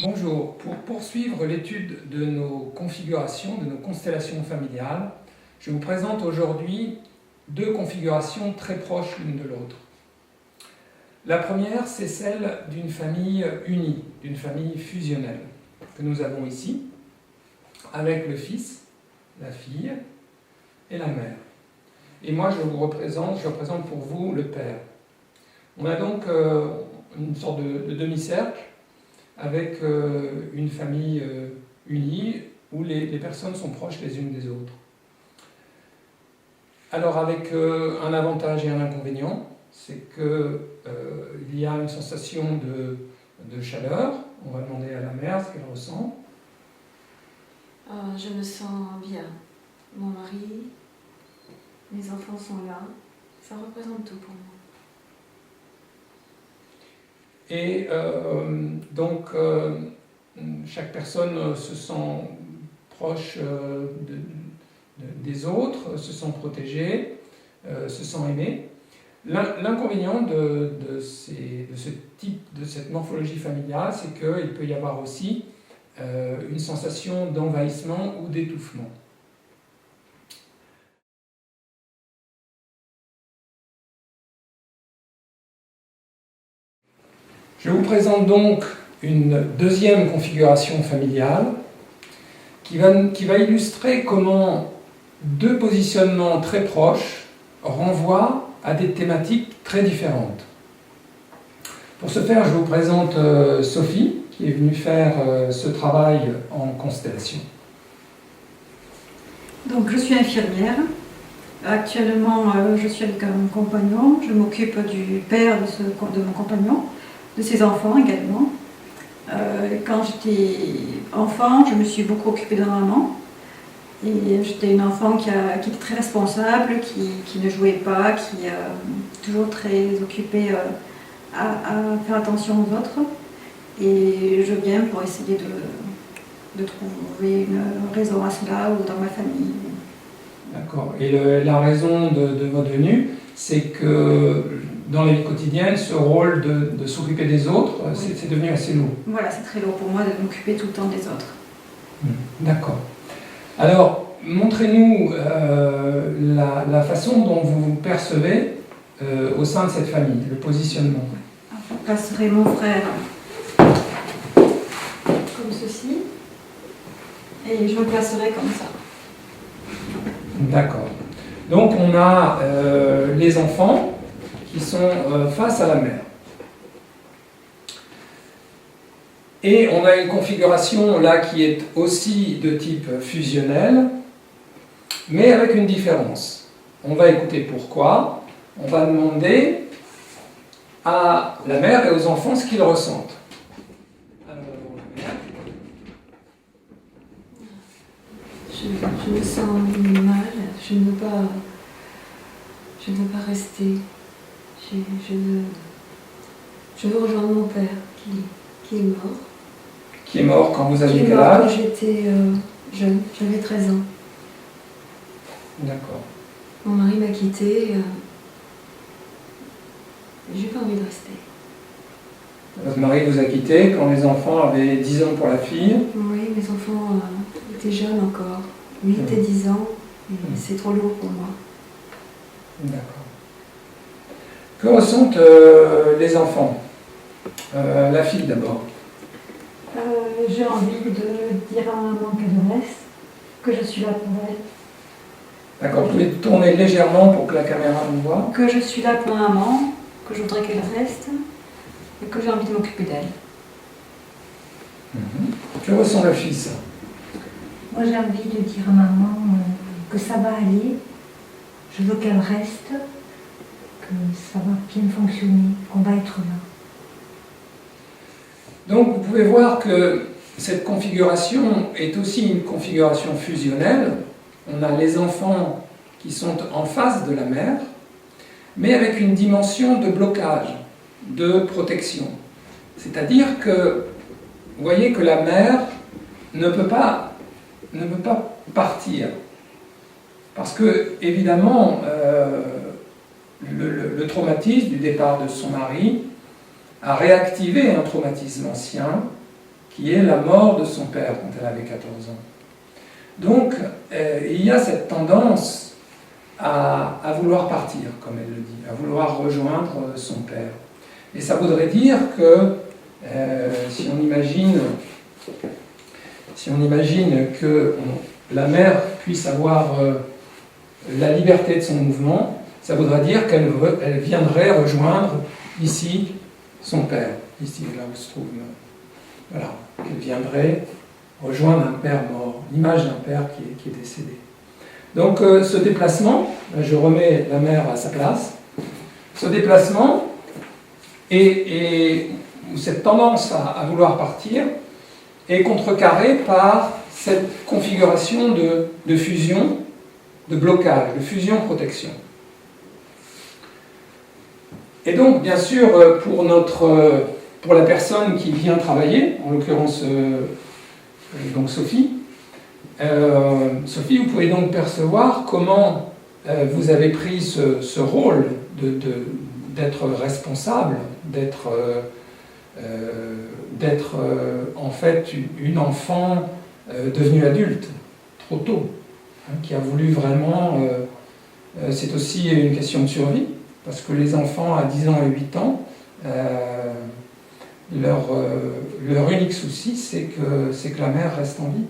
Bonjour, pour poursuivre l'étude de nos configurations, de nos constellations familiales, je vous présente aujourd'hui deux configurations très proches l'une de l'autre. La première, c'est celle d'une famille unie, d'une famille fusionnelle, que nous avons ici, avec le fils, la fille et la mère. Et moi, je représente pour vous le père. On a donc une sorte de demi-cercle avec une famille unie où les personnes sont proches les unes des autres. Alors avec un avantage et un inconvénient, c'est qu'il y a une sensation de chaleur. On va demander à la mère ce qu'elle ressent. Je me sens bien. Mon mari, mes enfants sont là. Ça représente tout pour moi. Et donc, chaque personne se sent proche des autres, se sent protégée, se sent aimée. L'inconvénient de cette morphologie familiale, c'est qu'il peut y avoir aussi une sensation d'envahissement ou d'étouffement. Je vous présente donc une deuxième configuration familiale qui va illustrer comment deux positionnements très proches renvoient à des thématiques très différentes. Pour ce faire, je vous présente Sophie, qui est venue faire ce travail en constellation. Donc, je suis infirmière. Actuellement, je suis avec mon compagnon. Je m'occupe du père de mon compagnon, de ses enfants également. Quand j'étais enfant, je me suis beaucoup occupée de ma maman. Et j'étais une enfant qui était très responsable, qui ne jouait pas, qui est toujours très occupée à faire attention aux autres. Et je viens pour essayer de trouver une raison à cela ou dans ma famille. D'accord. Et la raison de votre venue, c'est que dans la vie quotidienne, ce rôle de s'occuper des autres, oui, c'est devenu assez lourd. Voilà, c'est très lourd pour moi de m'occuper tout le temps des autres. D'accord. Alors, montrez-nous la façon dont vous vous percevez au sein de cette famille, le positionnement. Je placerai mon frère comme ceci, et je me placerai comme ça. D'accord. Donc on a les enfants qui sont face à la mère. Et on a une configuration là qui est aussi de type fusionnel, mais avec une différence. On va écouter pourquoi. On va demander à la mère et aux enfants ce qu'ils ressentent. Alors, la mère. Je me sens mal, je ne veux pas rester. Je veux rejoindre mon père qui est mort. Qui est mort quand vous aviez quel âge? Quand j'étais jeune, j'avais 13 ans. D'accord. Mon mari m'a quittée. J'ai pas envie de rester. Votre mari vous a quitté quand les enfants avaient 10 ans pour la fille. Oui, mes enfants étaient jeunes encore, 8 et 10 ans, et c'est trop lourd pour moi. D'accord. Que ressentent les enfants? La fille d'abord. J'ai envie de dire à maman qu'elle reste, que je suis là pour elle. D'accord, vous pouvez tourner légèrement pour que la caméra vous voit. Que je suis là pour maman, que je voudrais qu'elle reste, et que j'ai envie de m'occuper d'elle. Que ressent le fils? Moi j'ai envie de dire à maman que ça va aller, je veux qu'elle reste, que ça va bien fonctionner, qu'on va être là. Donc vous pouvez voir que cette configuration est aussi une configuration fusionnelle. On a les enfants qui sont en face de la mère, mais avec une dimension de blocage, de protection. C'est-à-dire que vous voyez que la mère ne peut pas partir. Parce que, évidemment, le traumatisme du départ de son mari a réactivé un traumatisme ancien qui est la mort de son père quand elle avait 14 ans. Donc, il y a cette tendance à vouloir partir, comme elle le dit, à vouloir rejoindre son père. Et ça voudrait dire que si on imagine que la mère puisse avoir la liberté de son mouvement, ça voudrait dire qu'elle viendrait rejoindre ici son père, ici là où se trouve, voilà, qu'elle viendrait rejoindre un père mort, l'image d'un père qui est décédé. Donc ce déplacement, je remets la mère à sa place, ce déplacement et cette tendance à vouloir partir est contrecarrée par cette configuration de fusion, de blocage, de fusion-protection. Et donc, bien sûr, pour la personne qui vient travailler, en l'occurrence donc Sophie, Sophie, vous pouvez donc percevoir comment vous avez pris ce rôle d'être responsable, d'être en fait une enfant devenue adulte, trop tôt, hein, qui a voulu vraiment... c'est aussi une question de survie, parce que les enfants à 10 ans et 8 ans, leur unique souci, c'est que la mère reste en vie.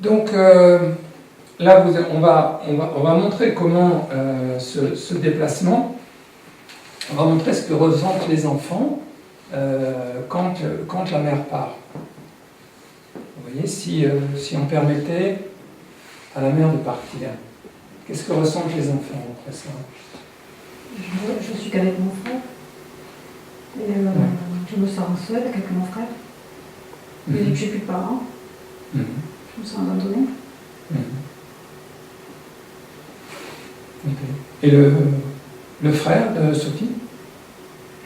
Donc là, on va montrer comment ce déplacement, on va montrer ce que ressentent les enfants quand la mère part. Vous voyez, si on permettait à la mère de partir, qu'est-ce que ressentent les enfants après ça? Je suis qu'avec mon frère. Et je me sens seule avec mon frère. Et j'ai plus de parents. Je me sens abandonnée. Okay. Et le frère de Sophie?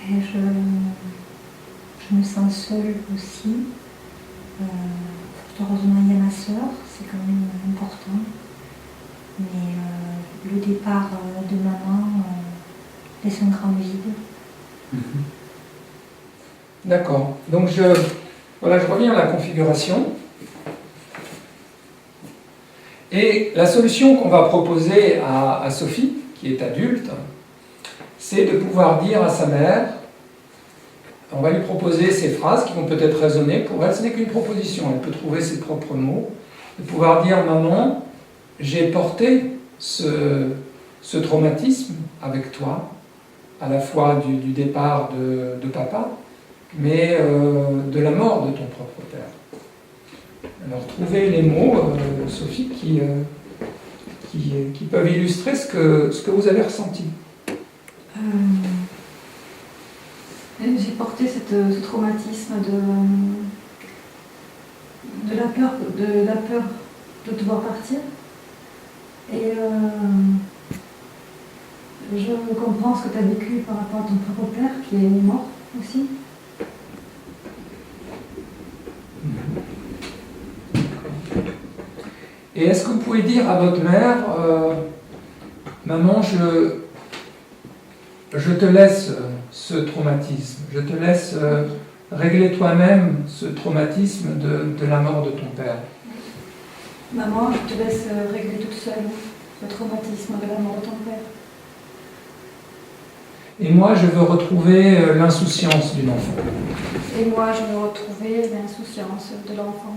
Et je me sens seule aussi. Heureusement, il y a ma sœur, c'est quand même important. Mais le départ de maman laisse un grand vide. D'accord. Donc je reviens à la configuration. Et la solution qu'on va proposer à Sophie, qui est adulte, c'est de pouvoir dire à sa mère, on va lui proposer ces phrases qui vont peut-être résonner pour elle, ce n'est qu'une proposition, elle peut trouver ses propres mots, de pouvoir dire « Maman, j'ai porté ce traumatisme avec toi, à la fois du départ de papa, mais de la mort de ton propre père. » Alors trouvez les mots, Sophie, qui peuvent illustrer ce que vous avez ressenti. J'ai porté ce traumatisme de la peur de devoir partir. Et je comprends ce que tu as vécu par rapport à ton propre père qui est mort aussi. Et est-ce que vous pouvez dire à votre mère, maman, je te laisse ce traumatisme, je te laisse régler toi-même ce traumatisme de la mort de ton père. Maman, je te laisse régler toute seule le traumatisme de la mort de ton père. Et moi, je veux retrouver l'insouciance d'une enfant. Et moi, je veux retrouver l'insouciance de l'enfant.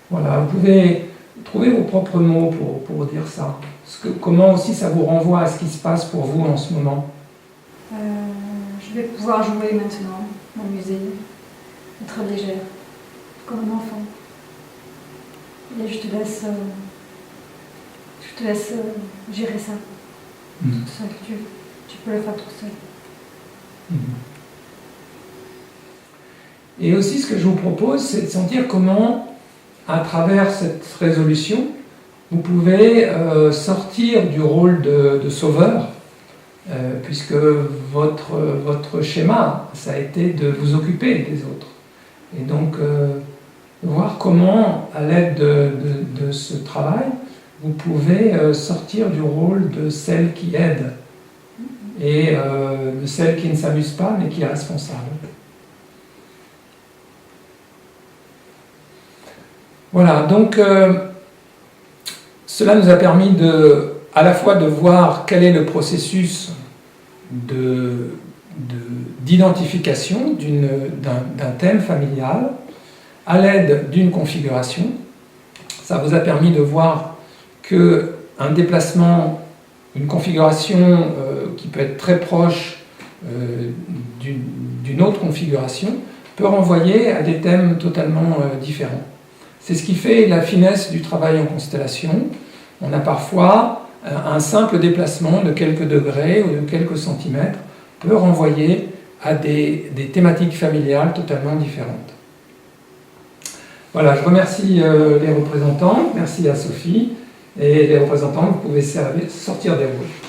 Voilà, vous pouvez trouver vos propres mots pour dire ça. Comment aussi ça vous renvoie à ce qui se passe pour vous en ce moment? Je vais pouvoir jouer maintenant, m'amuser, être légère, comme un enfant. Et je te laisse gérer ça, toute seule. Tu peux le faire tout seul. Et aussi, ce que je vous propose, c'est de sentir comment, à travers cette résolution, vous pouvez sortir du rôle de sauveur, puisque votre schéma, ça a été de vous occuper des autres. Et donc, voir comment, à l'aide de ce travail, vous pouvez sortir du rôle de celle qui aide et de celle qui ne s'amuse pas mais qui est responsable. Voilà, donc cela nous a permis à la fois de voir quel est le processus d'identification d'un thème familial à l'aide d'une configuration. Ça vous a permis de voir qu'un déplacement, une configuration qui peut être très proche d'une autre configuration peut renvoyer à des thèmes totalement différents. C'est ce qui fait la finesse du travail en constellation. On a parfois un simple déplacement de quelques degrés ou de quelques centimètres peut renvoyer à des thématiques familiales totalement différentes. Voilà, je remercie les représentants, merci à Sophie, et les représentants, vous pouvez sortir des rôles.